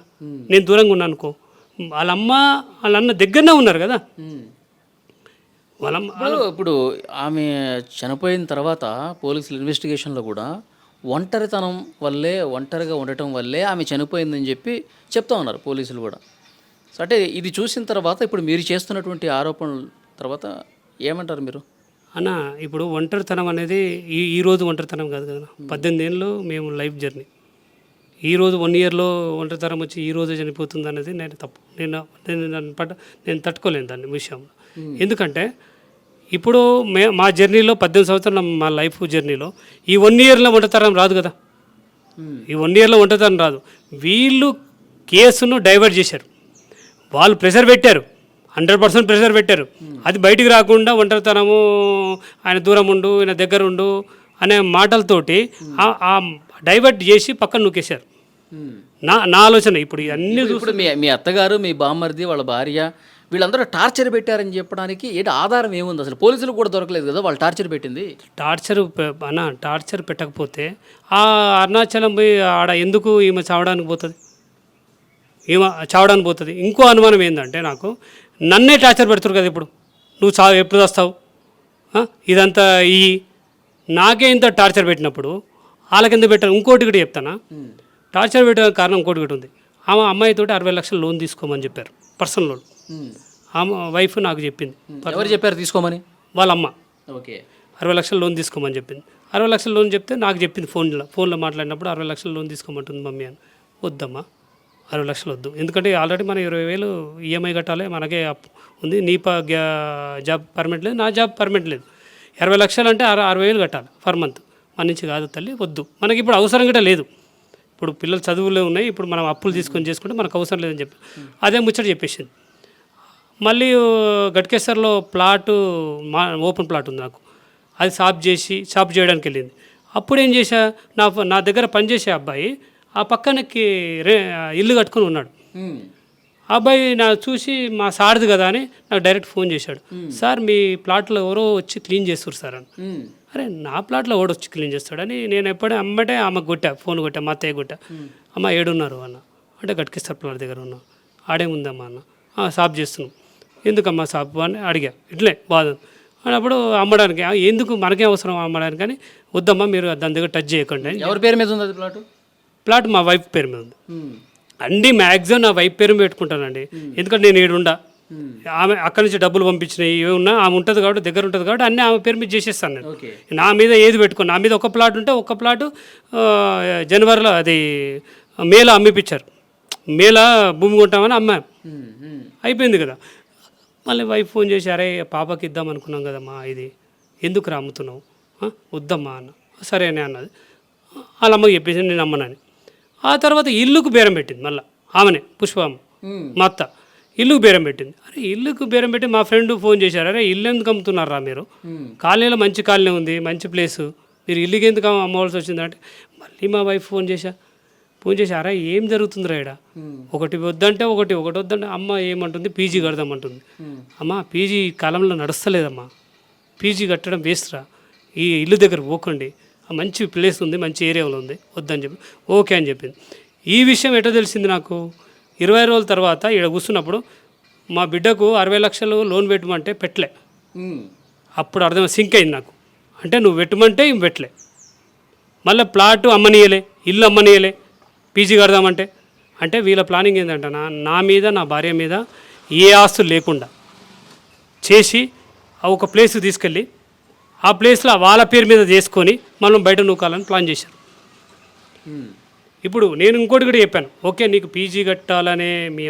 నేను దూరంగా ఉన్నాను అనుకో, వాళ్ళమ్మ వాళ్ళ అన్న దగ్గరనే ఉన్నారు కదా. ఇప్పుడు ఆమె చనిపోయిన తర్వాత పోలీసుల ఇన్వెస్టిగేషన్లో కూడా ఒంటరిగా ఉండటం వల్లే ఆమె చనిపోయిందని చెప్పి చెప్తా ఉన్నారు పోలీసులు కూడా. సో అంటే ఇది చూసిన తర్వాత ఇప్పుడు మీరు చేస్తున్నటువంటి ఆరోపణల తర్వాత ఏమంటారు మీరు? అన్న, ఇప్పుడు ఒంటరితనం అనేది ఈ రోజు ఒంటరితనం కాదు కదా. 18 ఏళ్ళు మేము లైఫ్ జర్నీ, ఈరోజు 1 ఇయర్లో ఒంటరితనం వచ్చి ఈ రోజు చనిపోతుంది అనేది నేను తప్పు, నేను తట్టుకోలేను దాన్ని విషయంలో. ఎందుకంటే ఇప్పుడు మా జర్నీలో 18 సంవత్సరాల మా లైఫ్ జర్నీలో ఈ 1 ఇయర్లో ఒంటరితనం రాదు కదా. ఈ 1 ఇయర్లో ఒంటరితనం రాదు. వీళ్ళు కేసును డైవర్ట్ చేశారు, వాళ్ళు ప్రెషర్ పెట్టారు, 100% ప్రెషర్ పెట్టారు. అది బయటికి రాకుండా ఒంటరితనము, ఆయన దూరం ఉండు, ఆయన దగ్గర ఉండు అనే మాటలతోటి డైవర్ట్ చేసి పక్కన నూకేశారు. నా ఆలోచన ఇప్పుడు అన్ని. ఇప్పుడు మీ అత్తగారు, మీ బామ్మర్ది, వాళ్ళ భార్య వీళ్ళందరూ టార్చర్ పెట్టారని చెప్పడానికి ఏంటి ఆధారం ఏముంది? అసలు పోలీసులు కూడా దొరకలేదు కదా వాళ్ళు టార్చర్ పెట్టింది. టార్చర్ పెట్టకపోతే ఆ అరుణాచలం పోయి ఆడ ఎందుకు ఈమె చావడానికి పోతుంది? ఇంకో అనుమానం ఏంటంటే, నాకు నన్నే టార్చర్ పెడుతురు కదా. ఇప్పుడు నువ్వు ఎప్పుడు వస్తావు, ఇదంతా నాకే ఇంత టార్చర్ పెట్టినప్పుడు వాళ్ళకి ఎందుకు పెట్టారు? ఇంకోటి కూడా చెప్తానా, టార్చర్ పెట్టడానికి కారణం ఇంకోటి ఉంది. ఆమె అమ్మాయితోటి 60 లక్షలు లోన్ తీసుకోమని చెప్పారు, పర్సనల్ లోన్. ఆమె వైఫ్ నాకు చెప్పింది, ఎవరు చెప్పారు తీసుకోమని? వాళ్ళ అమ్మ ఓకే. 60 లక్షలు లోన్ తీసుకోమని చెప్పింది. 60 లక్షలు లోన్ చెప్తే నాకు చెప్పింది ఫోన్లో మాట్లాడినప్పుడు 60 లక్షలు లోన్ తీసుకోమంటుంది మమ్మీ అని. వద్దమ్మా, 60 లక్షలు వద్దు, ఎందుకంటే ఆల్రెడీ మనం 20,000 ఈఎంఐ కట్టాలి, మనకే అప్పు ఉంది, నీ జాబ్ పర్మనెంట్ లేదు, నా జాబ్ పర్మనెంట్ లేదు. 20 లక్షలు అంటే 60,000 కట్టాలి పర్ మంత్. మన నుంచి కాదు తల్లి, వద్దు, మనకి ఇప్పుడు అవసరం కూడా లేదు, ఇప్పుడు పిల్లలు చదువులో ఉన్నాయి, ఇప్పుడు మనం అప్పులు తీసుకొని చేసుకుంటే మనకు అవసరం లేదని చెప్పి అదే ముచ్చట చెప్పేసింది. మళ్ళీ గట్కేశ్వర్లో ప్లాటు ఓపెన్ ప్లాట్ ఉంది నాకు, అది షాప్ చేయడానికి వెళ్ళింది. అప్పుడు ఏం చేశా, నా దగ్గర పనిచేసే అబ్బాయి ఆ పక్కనకి ఇల్లు కట్టుకొని ఉన్నాడు. ఆ అబ్బాయి నాకు చూసి మా సార్ది కదా అని నాకు డైరెక్ట్ ఫోన్ చేశాడు, సార్ మీ ప్లాట్లో ఎవరో వచ్చి క్లీన్ చేస్తారు సార్ అని. అరే నా ప్లాట్లో ఎవడో వచ్చి క్లీన్ చేస్తాడని నేను ఎప్పుడే అమ్మటే ఆమెకు కొట్టా, ఫోన్ కొట్టా, మా అత్తయ్య కొట్టా. అమ్మ ఏడున్నారు అన్న అంటే గట్కేశ్వర్ ప్లాట్ దగ్గర ఉన్నా. ఆడేముందమ్మా అన్న, షాప్ చేస్తున్నాం. ఎందుకమ్మా షాప్ అని అడిగా, ఇట్లే బాధ అన్నప్పుడు అమ్మడానికి. ఎందుకు మనకే అవసరం అమ్మడానికి అని, వద్దమ్మా మీరు దాని దగ్గర టచ్ చేయకండి అని. ఎవరి పేరు మీద ఉంది అది ప్లాట్ మా వైఫ్ పేరు మీద ఉంది. అన్నీ మ్యాక్సిమం నా వైఫ్ పేరు మీద పెట్టుకుంటానండి, ఎందుకంటే నేను ఏడుండా, ఆమె అక్కడి నుంచి డబ్బులు పంపించినాయి ఇవి ఉన్నా, ఆమె ఉంటుంది కాబట్టి దగ్గర ఉంటుంది కాబట్టి అన్నీ ఆమె పేరు మీద చేసేస్తాను నేను. నా మీద ఏది పెట్టుకుని, నా మీద ఒక ప్లాట్ ఉంటే ఒక ప్లాటు జనవరిలో అది మేలో అమ్మిపించారు, మేలో భూమి కొంటామని అమ్మాం, అయిపోయింది కదా. మళ్ళీ వైఫ్ ఫోన్ చేసి, అరే పాపకి ఇద్దాం అనుకున్నాం కదమ్మా, ఇది ఎందుకు అమ్ముతున్నావు, వద్దమ్మా అన్న. సరే అని అన్నది. వాళ్ళ అమ్మకి చెప్పేసి నేను అమ్మనని. ఆ తర్వాత ఇల్లుకు బేరం పెట్టింది మళ్ళీ ఆమెనే, పుష్పమ్మ మా అత్త ఇల్లుకు బేరం పెట్టింది. అరే ఇల్లుకు బేరం పెట్టి మా ఫ్రెండ్ ఫోన్ చేశారు, అరే ఇల్లు ఎందుకు అమ్ముతున్నారా మీరు, కాలనీలో మంచి కాలనీ ఉంది, మంచి ప్లేసు, మీరు ఇల్లుకి ఎందుకు అమ్మవలసి వచ్చిందంటే, మళ్ళీ మా వైఫ్ ఫోన్ చేసి అరే ఏం జరుగుతుందిరా ఇక్కడ, ఒకటి వద్దంటే ఒకటి వద్దంటే అమ్మ ఏమంటుంది, పీజీ కడదామంటుంది. అమ్మ పీజీ కాలంలో నడుస్తలేదమ్మా, పీజీ కట్టడం వేస్ట్రా, ఈ ఇల్లు దగ్గర పోకండి, మంచి ప్లేస్ ఉంది, మంచి ఏరియాలో ఉంది, వద్దని చెప్పి ఓకే అని చెప్పింది. ఈ విషయం ఎటో తెలిసింది నాకు 20 రోజుల తర్వాత ఇక్కడ కూర్చున్నప్పుడు, మా బిడ్డకు 60 లక్షలు లోన్ పెట్టమంటే పెట్టలే. అప్పుడు అర్థం సింక్ అయింది నాకు, అంటే నువ్వు పెట్టమంటే ఇవి పెట్టలే, మళ్ళీ ప్లాట్ అమ్మనీయలే, ఇల్లు అమ్మనీయలే, పీజీ కడదామంటే. అంటే వీళ్ళ ప్లానింగ్ ఏంటంటే నా మీద నా భార్య మీద ఏ ఆస్తులు లేకుండా చేసి ఒక ప్లేస్కి తీసుకెళ్ళి ఆ ప్లేస్లో వాళ్ళ పేరు మీద చేసుకొని మనం బయట నూకాలని ప్లాన్ చేశారు. ఇప్పుడు నేను ఇంకోటి కూడా చెప్పాను, ఓకే నీకు పీజీ కట్టాలనే మీ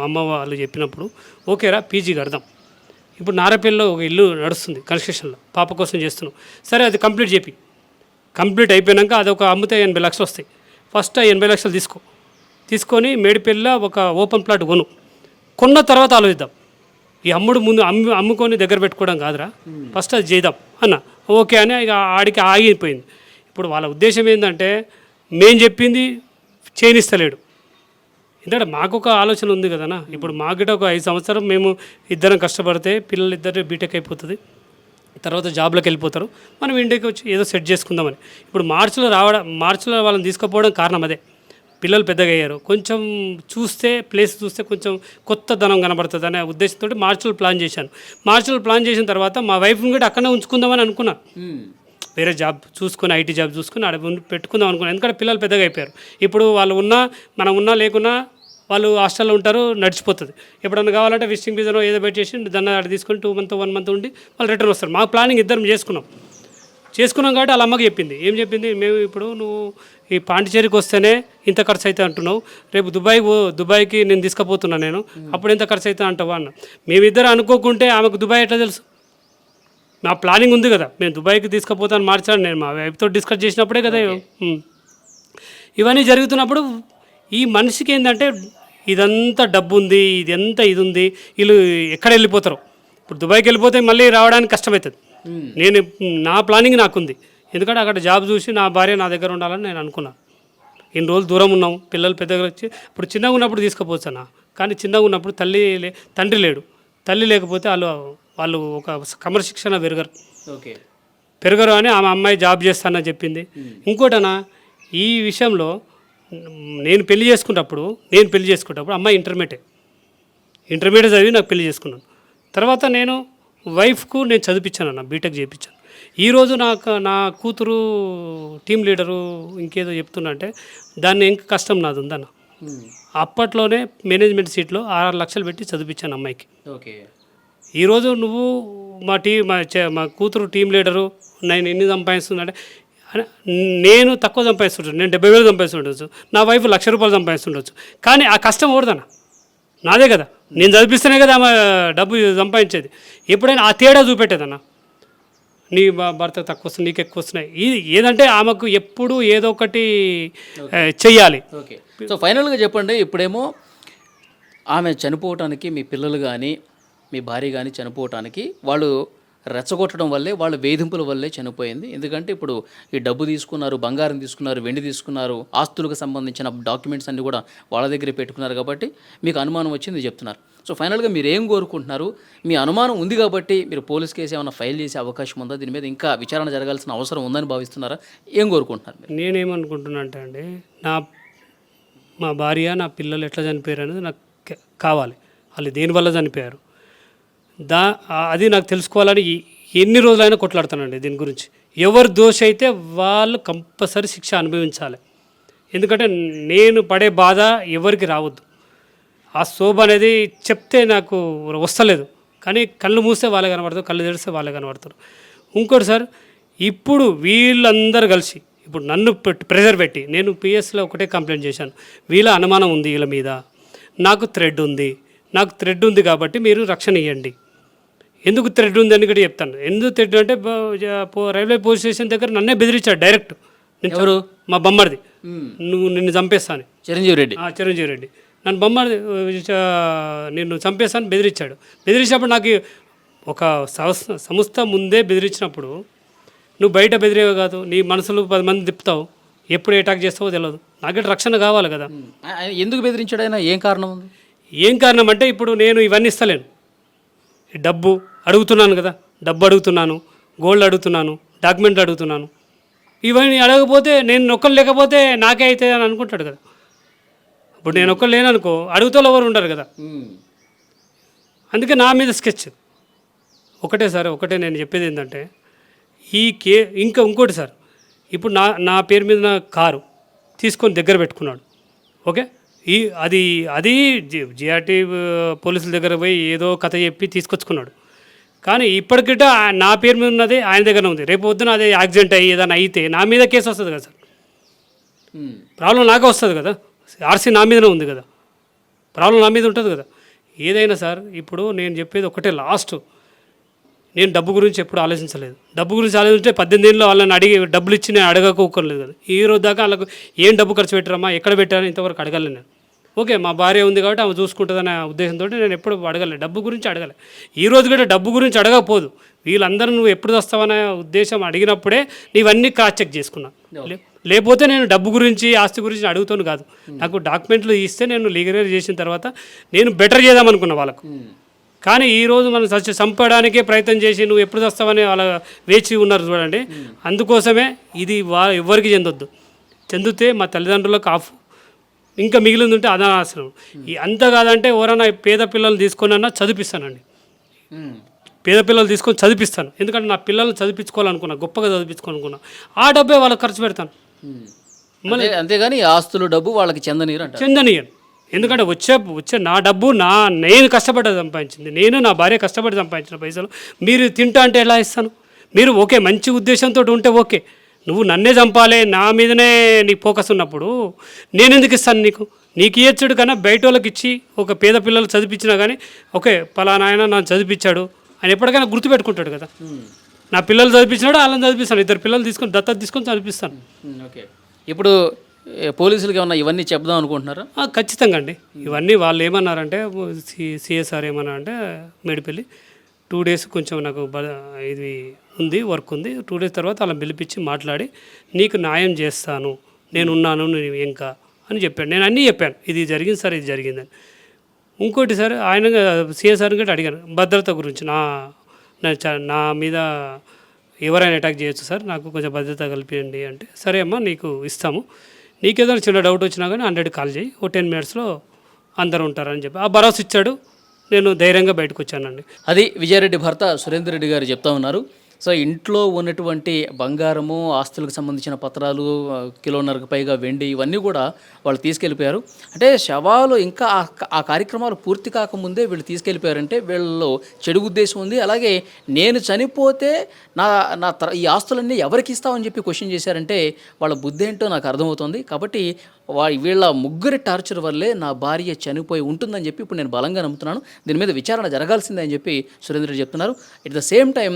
అమ్మ వాళ్ళు చెప్పినప్పుడు ఓకేరా పీజీ కడదాం. ఇప్పుడు నారపల్లిలో ఒక ఇల్లు నడుస్తుంది కన్స్ట్రక్షన్లో, పాప కోసం చేస్తున్నాం, సరే అది కంప్లీట్ అయిపోయాక అదొక అమ్మితే 80 లక్షలు వస్తాయి. ఫస్ట్ 80 లక్షలు తీసుకొని మేడిపల్లిలో ఒక ఓపెన్ ప్లాట్ కొన్న తర్వాత ఆలోచిద్దాం, ఈ ముందు అమ్ముకొని దగ్గర పెట్టుకోవడం కాదురా, ఫస్ట్ అది చేద్దాం అన్న. ఓకే అని ఇక ఆడికి ఆగిపోయింది. ఇప్పుడు వాళ్ళ ఉద్దేశం ఏంటంటే మేము చెప్పింది చేయనిస్తలేడు, ఎందుకంటే మాకు ఒక ఆలోచన ఉంది కదనా. ఇప్పుడు మాకిట ఒక 5 సంవత్సరం మేము ఇద్దరం కష్టపడితే పిల్లలు ఇద్దరు బీటెక్ అయిపోతుంది, తర్వాత జాబ్లోకి వెళ్ళిపోతారు, మనం ఇంటికి వచ్చి ఏదో సెట్ చేసుకుందామని. ఇప్పుడు మార్చిలో వాళ్ళని తీసుకుపోవడం కారణం అదే, పిల్లలు పెద్దగా అయ్యారు, కొంచెం ప్లేస్ చూస్తే కొంచెం కొత్త ధనం కనబడుతుంది అనే ఉద్దేశంతో మార్చిలో ప్లాన్ చేశాను. మార్చిలో ప్లాన్ చేసిన తర్వాత మా వైఫ్ని కూడా అక్కడనే ఉంచుకుందామని అనుకున్నాను, వేరే జాబ్ చూసుకొని ఐటీ జాబ్ చూసుకొని ఆడ పెట్టుకుందాం అనుకున్నాను. ఎందుకంటే పిల్లలు పెద్దగా అయిపోయారు, ఇప్పుడు వాళ్ళు మనం ఉన్నా లేకున్నా వాళ్ళు హాస్టల్లో ఉంటారు, నడిచిపోతుంది. ఎప్పుడన్నా కావాలంటే విజిటింగ్ వీజాలో ఏదో పెట్టేసి దాన్ని ఆడ తీసుకొని 2 మంత్ 1 మంత్ ఉండి వాళ్ళు రిటర్న్ వస్తారు. మా ప్లానింగ్ ఇద్దరం చేసుకున్నాం కాబట్టి వాళ్ళ అమ్మకి ఏం చెప్పింది, మేము ఇప్పుడు నువ్వు ఈ పాండిచేరికి వస్తేనే ఇంత ఖర్చు అయితే అంటున్నావు, రేపు దుబాయ్కి నేను తీసుకుపోతున్నాను, నేను అప్పుడు ఎంత ఖర్చు అవుతా అంటావా అన్న. మేమిద్దరు అనుకోకుంటే ఆమెకు దుబాయ్ ఎట్లా తెలుసు, నా ప్లానింగ్ ఉంది కదా, నేను దుబాయ్కి తీసుకుపోతాను మార్చాను, నేను మా వైఫ్తో డిస్కస్ చేసినప్పుడే కదా. ఇవన్నీ జరుగుతున్నప్పుడు ఈ మనిషికి ఏంటంటే ఇదంతా డబ్బు ఉంది, ఇది ఉంది, వీళ్ళు ఎక్కడ వెళ్ళిపోతారు. ఇప్పుడు దుబాయ్కి వెళ్ళిపోతే మళ్ళీ రావడానికి కష్టమవుతుంది. నా ప్లానింగ్ నాకుంది, ఎందుకంటే అక్కడ జాబ్ చూసి నా భార్య నా దగ్గర ఉండాలని నేను అనుకున్నాను. ఇన్ని రోజులు దూరం ఉన్నాం, పిల్లలు పెద్దగా వచ్చి ఇప్పుడు చిన్నగా ఉన్నప్పుడు తీసుకుపోవచ్చా, కానీ చిన్నగా ఉన్నప్పుడు తండ్రి లేడు, తల్లి లేకపోతే వాళ్ళు ఒక క్రమశిక్షణ పెరగరు అని ఆమె అమ్మాయి జాబ్ చేస్తానని చెప్పింది. ఇంకోటనా ఈ విషయంలో నేను పెళ్లి చేసుకున్నప్పుడు అమ్మాయి ఇంటర్మీడియట్ చదివి నాకు పెళ్లి చేసుకున్నాను. తర్వాత నేను వైఫ్కు నేను చదివించాను అన్న, బీటెక్ చేయించాను. ఈరోజు నా కూతురు టీం లీడరు ఇంకేదో చెప్తున్నా అంటే దాన్ని ఇంకా కష్టం నాది ఉందన్న. అప్పట్లోనే మేనేజ్మెంట్ సీట్లో 6 లక్షలు పెట్టి చదివించాను అమ్మాయికి. ఓకే. ఈరోజు నువ్వు మా కూతురు టీం లీడరు, నేను ఎన్ని సంపాదిస్తుందంటే నేను తక్కువ సంపాదిస్తుంటాను, నేను 70,000 సంపాదిస్తుండొచ్చు, నా వైఫ్ ₹1,00,000 సంపాదిస్తుండొచ్చు. కానీ ఆ కష్టం ఓడదన్న నాదే కదా, నేను చదివిస్తేనే కదా ఆమె డబ్బు సంపాదించేది. ఎప్పుడైనా ఆ తేడా చూపెట్టేదన్న, నీ భర్త తక్కువ వస్తుంది, నీకు ఎక్కువ వస్తున్నాయి. ఇది ఏదంటే ఆమెకు ఎప్పుడు ఏదో ఒకటి చెయ్యాలి. ఓకే. సో ఫైనల్గా చెప్పండి, ఇప్పుడేమో ఆమె చనిపోవటానికి మీ పిల్లలు కానీ మీ భార్య కానీ చనిపోవటానికి వాళ్ళు రెచ్చగొట్టడం వల్లే, వాళ్ళ వేధింపుల వల్లే చనిపోయింది. ఎందుకంటే ఇప్పుడు ఈ డబ్బు తీసుకున్నారు, బంగారం తీసుకున్నారు, వెండి తీసుకున్నారు, ఆస్తులకు సంబంధించిన డాక్యుమెంట్స్ అన్నీ కూడా వాళ్ళ దగ్గరే పెట్టుకున్నారు కాబట్టి మీకు అనుమానం వచ్చింది చెప్తున్నారు. సో ఫైనల్గా మీరు ఏం కోరుకుంటున్నారు? మీ అనుమానం ఉంది కాబట్టి మీరు పోలీస్ కేసు ఏమైనా ఫైల్ చేసే అవకాశం ఉందా? దీని మీద ఇంకా విచారణ జరగాల్సిన అవసరం ఉందని భావిస్తున్నారా? ఏం కోరుకుంటున్నారు మీరు? నేనేమనుకుంటున్నా అంటే అండి, మా భార్య నా పిల్లలు ఎట్లా చనిపోయారు అనేది నాకు కావాలి. వాళ్ళు దేనివల్ల చనిపోయారు అది నాకు తెలుసుకోవాలని ఎన్ని రోజులైనా కొట్లాడుతానండి దీని గురించి. ఎవరు దోష అయితే వాళ్ళు కంపల్సరీ శిక్ష అనుభవించాలి. ఎందుకంటే నేను పడే బాధ ఎవరికి రావద్దు. ఆ శోభ అనేది చెప్తే నాకు వస్తలేదు, కానీ కళ్ళు మూస్తే వాళ్ళే కనబడతారు, కళ్ళు తెరిస్తే వాళ్ళే కనబడతారు. ఇంకోటి సార్, ఇప్పుడు వీళ్ళందరూ కలిసి ఇప్పుడు నన్ను ప్రెజర్ పెట్టి, నేను పిఎస్లో ఒకటే కంప్లైంట్ చేశాను, వీళ్ళ అనుమానం ఉంది వీళ్ళ మీద, నాకు థ్రెడ్ ఉంది కాబట్టి మీరు రక్షణ ఇవ్వండి. ఎందుకు థ్రెడ్ ఉంది అని కూడా చెప్తాను. ఎందుకు థ్రెడ్ అంటే రైల్వే పోలీస్ స్టేషన్ దగ్గర నన్నే బెదిరించాడు డైరెక్ట్. ఎవరు? మా బొమ్మడిది. నిన్ను చంపేస్తాను, చిరంజీవి రెడ్డి నన్ను బొమ్మడిది నిన్ను చంపేస్తాను బెదిరించాడు. బెదిరించినప్పుడు నాకు ఒక సంస్థ ముందే బెదిరించినప్పుడు నువ్వు బయట బెదిరేవే కాదు, నీ మనసులో 10 మంది తిప్పుతావు, ఎప్పుడు అటాక్ చేస్తావో తెలియదు. నాకంటే రక్షణ కావాలి కదా. ఎందుకు బెదిరించాడు ఆయన? ఏం కారణం ఉంది? ఏం కారణం అంటే ఇప్పుడు నేను ఇవన్నీ ఇస్తలేను, డబ్బు అడుగుతున్నాను కదా, డబ్బు అడుగుతున్నాను, గోల్డ్ అడుగుతున్నాను, డాక్యుమెంట్లు అడుగుతున్నాను. ఇవన్నీ అడగకపోతే, నేను ఒక్కరు లేకపోతే నాకే అవుతుంది అని అనుకుంటాడు కదా. ఇప్పుడు నేను ఒక్కరు లేననుకో అడుగుతూ ఎవరు ఉండరు కదా. అందుకే నా మీద స్కెచ్ ఒకటే నేను చెప్పేది ఏంటంటే, ఇంకా ఇంకోటి సార్, ఇప్పుడు నా పేరు మీద నా కారు తీసుకొని దగ్గర పెట్టుకున్నాడు. ఓకే, అది జిఆర్టీ పోలీసుల దగ్గర పోయి ఏదో కథ చెప్పి తీసుకొచ్చుకున్నాడు. కానీ ఇప్పటికిట నా పేరు మీద ఉన్నది ఆయన దగ్గర ఉంది. రేపు పొద్దున అదే యాక్సిడెంట్ అయ్యి ఏదైనా అయితే నా మీద కేసు వస్తుంది కదా సార్. ప్రాబ్లం నాకే వస్తుంది కదా, ఆర్సీ నా మీదనే ఉంది కదా, ప్రాబ్లం నా మీద ఉంటుంది కదా. ఏదైనా సార్, ఇప్పుడు నేను చెప్పేది ఒకటే లాస్ట్, నేను డబ్బు గురించి ఎప్పుడు ఆలోచించలేదు. డబ్బు గురించి ఆలోచించే 18 ఏళ్ళలో వాళ్ళని అడిగి డబ్బులు ఇచ్చి నేను అడగకపోలేదు కదా. ఈ రోజు దాకా వాళ్ళకు ఏం డబ్బు ఖర్చు పెట్టారమ్మా, ఎక్కడ పెట్టారని ఇంతవరకు అడగలేదు నేను. ఓకే, మా భార్య ఉంది కాబట్టి ఆమె చూసుకుంటుందనే ఉద్దేశంతో నేను ఎప్పుడు అడగలేదు, డబ్బు గురించి అడగలేదు. ఈ రోజు కూడా డబ్బు గురించి అడగకపోదు, వీళ్ళందరూ నువ్వు ఎప్పుడు వస్తావనే ఉద్దేశం అడిగినప్పుడే నీవన్నీ క్రాస్ చెక్ చేసుకున్నా. లేకపోతే నేను డబ్బు గురించి ఆస్తి గురించి అడుగుతాను కాదు. నాకు డాక్యుమెంట్లు ఇస్తే నేను లీగలైజ్ చేసిన తర్వాత నేను బెటర్ చేద్దామనుకున్నా వాళ్ళకు. కానీ ఈరోజు మనం చంపడానికే ప్రయత్నం చేసి నువ్వు ఎప్పుడు వస్తావని వాళ్ళ వేచి ఉన్నారు చూడండి. అందుకోసమే ఇది ఎవరికి చెందితే మా తల్లిదండ్రులకు ఆఫ్, ఇంకా మిగిలింది ఉంటే అనాశనం. అంత కాదంటే ఎవరైనా పేద పిల్లలు తీసుకొని చదివిస్తానండి, పేద పిల్లలు తీసుకొని చదివిస్తాను. ఎందుకంటే నా పిల్లల్ని చదివించుకోవాలనుకున్నా, గొప్పగా చదివించుకోవాలనుకున్నా, ఆ డబ్బే వాళ్ళకి ఖర్చు పెడతాను. అంతేగాని ఆస్తులు డబ్బు వాళ్ళకి చెందనీయను. ఎందుకంటే వచ్చే నా డబ్బు నేను కష్టపడి సంపాదించింది, నేను నా భార్య కష్టపడి సంపాదించిన పైసలు మీరు తింటా అంటే ఎలా ఇస్తాను? మీరు ఓకే మంచి ఉద్దేశంతో ఉంటే ఓకే, నువ్వు నన్నే చంపాలి, నా మీదనే నీ ఫోకస్ ఉన్నప్పుడు నేను ఎందుకు ఇస్తాను నీకు ఇచ్చడు కన్నా బయట వాళ్ళకి ఇచ్చి ఒక పేద పిల్లలు చదివించినా కానీ ఓకే పలానా ఆయన నన్ను చదివించాడు అని ఎప్పటికైనా గుర్తుపెట్టుకుంటాడు కదా. నా పిల్లలు చదివించినాడు, వాళ్ళని చదివిస్తాను, 2 పిల్లలు తీసుకొని దత్తత తీసుకొని చదివిస్తాను. ఓకే, ఇప్పుడు పోలీసులకి ఏమన్నా ఇవన్నీ చెప్దాం అనుకుంటున్నారా? ఖచ్చితంగా అండి. ఇవన్నీ వాళ్ళు ఏమన్నారంటే సిఎస్ఆర్ ఏమన్నా అంటే మేడిపల్లి 2 days కొంచెం నాకు ఇది ఉంది, వర్క్ ఉంది, 2 days తర్వాత అలా పిలిపించి మాట్లాడి నీకు న్యాయం చేస్తాను, నేనున్నాను, నేను ఇంకా అని చెప్పాను. నేను అన్నీ చెప్పాను, ఇది జరిగింది సార్, ఇది జరిగిందని. ఇంకోటి సార్, ఆయన సిఎస్ఆర్ గట్టి అడిగాను భద్రత గురించి, నా మీద ఎవరైనా అటాక్ చేయొచ్చు సార్, నాకు కొంచెం భద్రత కల్పించండి అంటే, సరే అమ్మా నీకు ఇస్తాము, నీకేదైనా చిన్న డౌట్ వచ్చినా కానీ 100 కాల్ చేయి, ఓ 10 minutesలో అందరూ ఉంటారని చెప్పి ఆ భరోసా ఇచ్చాడు. నేను ధైర్యంగా బయటకు వచ్చానండి. అది విజయారెడ్డి భర్త సురేందర్ రెడ్డి గారు చెప్తా ఉన్నారు. సో ఇంట్లో ఉన్నటువంటి బంగారము, ఆస్తులకు సంబంధించిన పత్రాలు, కిలోన్నరకు పైగా వెండి, ఇవన్నీ కూడా వాళ్ళు తీసుకెళ్ళిపోయారు. అంటే శవాలు ఇంకా ఆ కార్యక్రమాలు పూర్తి కాకముందే వీళ్ళు తీసుకెళ్ళిపోయారంటే వీళ్ళలో చెడు ఉద్దేశం ఉంది. అలాగే నేను చనిపోతే ఈ ఆస్తులన్నీ ఎవరికి ఇస్తామని చెప్పి క్వశ్చన్ చేశారంటే వాళ్ళ బుద్ధి ఏంటో నాకు అర్థమవుతుంది. కాబట్టి వీళ్ళ ముగ్గురి టార్చర్ వల్లే నా భార్య చనిపోయి ఉంటుందని చెప్పి ఇప్పుడు నేను బలంగా నమ్ముతున్నాను. దీని మీద విచారణ జరగాల్సిందే అని చెప్పి సురేంద్ర చెప్తున్నారు. ఎట్ ద సేమ్ టైం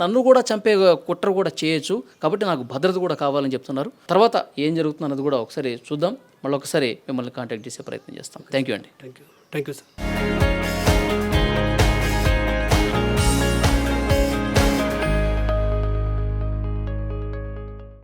నన్ను కూడా చంపే కుట్ర కూడా చేయొచ్చు, కాబట్టి నాకు భద్రత కూడా కావాలని చెప్తున్నారు. తర్వాత ఏం జరుగుతుందన్నది కూడా ఒకసారి చూద్దాం. మళ్ళీ ఒకసారి మిమ్మల్ని కాంటాక్ట్ చేసే ప్రయత్నం చేస్తాం. థ్యాంక్ యూ అండి. Thank you sir.